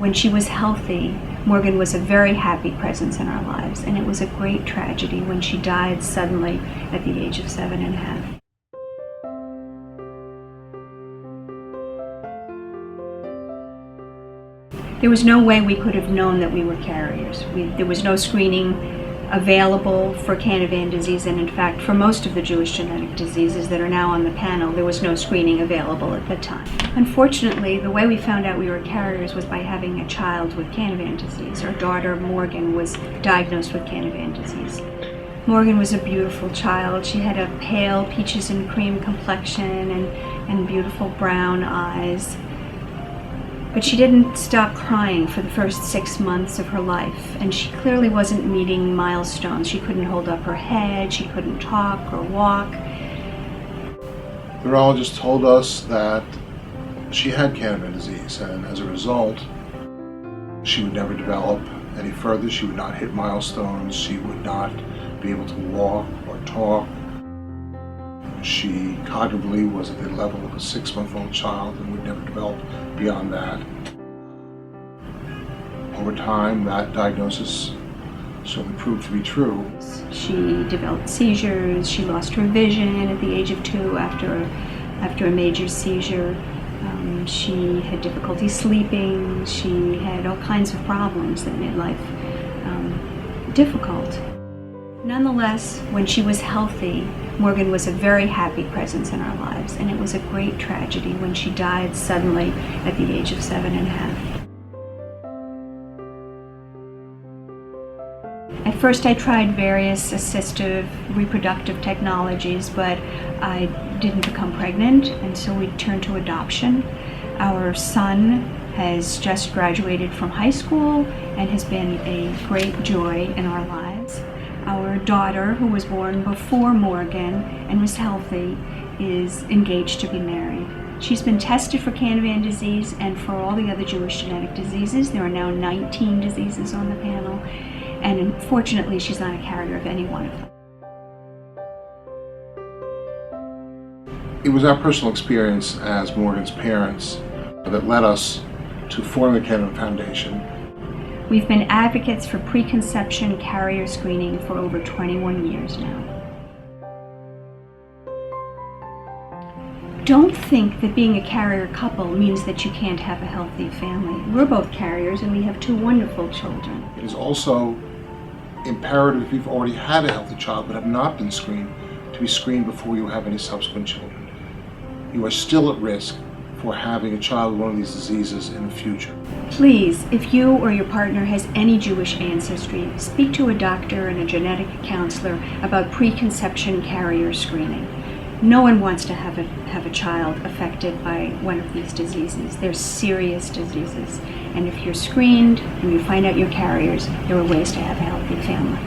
When she was healthy, Morgan was a very happy presence in our lives, and it was a great tragedy when she died suddenly at the age of 7.5. There was no way we could have known that we were carriers. There was no screening available for Canavan disease, and in fact, for most of the Jewish genetic diseases that are now on the panel, there was no screening available at the time. Unfortunately, the way we found out we were carriers was by having a child with Canavan disease. Our daughter, Morgan, was diagnosed with Canavan disease. Morgan was a beautiful child. She had a pale peaches and cream complexion and beautiful brown eyes. But she didn't stop crying for the first 6 months of her life, and she clearly wasn't meeting milestones. She couldn't hold up her head, she couldn't talk or walk. The neurologist told us that she had Canavan disease, and as a result, she would never develop any further. She would not hit milestones, she would not be able to walk or talk. She cognitively was at the level of a 6-month-old child and would never develop beyond that. Over time, that diagnosis certainly proved to be true. She developed seizures, she lost her vision at the age of 2 after a major seizure. She had difficulty sleeping, she had all kinds of problems that made life difficult. Nonetheless, when she was healthy, Morgan was a very happy presence in our lives, and it was a great tragedy when she died suddenly at the age of 7.5. At first I tried various assistive reproductive technologies, but I didn't become pregnant, and so we turned to adoption. Our son has just graduated from high school and has been a great joy in our lives. Our daughter, who was born before Morgan and was healthy, is engaged to be married. She's been tested for Canavan disease and for all the other Jewish genetic diseases. There are now 19 diseases on the panel, and unfortunately she's not a carrier of any one of them. It was our personal experience as Morgan's parents that led us to form the Canavan Foundation. We've been advocates for preconception carrier screening for over 21 years now. Don't think that being a carrier couple means that you can't have a healthy family. We're both carriers and we have 2 wonderful children. It is also imperative if you've already had a healthy child but have not been screened, to be screened before you have any subsequent children. You are still at risk for having a child with one of these diseases in the future. Please, if you or your partner has any Jewish ancestry, speak to a doctor and a genetic counselor about preconception carrier screening. No one wants to have a child affected by one of these diseases. They're serious diseases. And if you're screened and you find out you're carriers, there are ways to have a healthy family.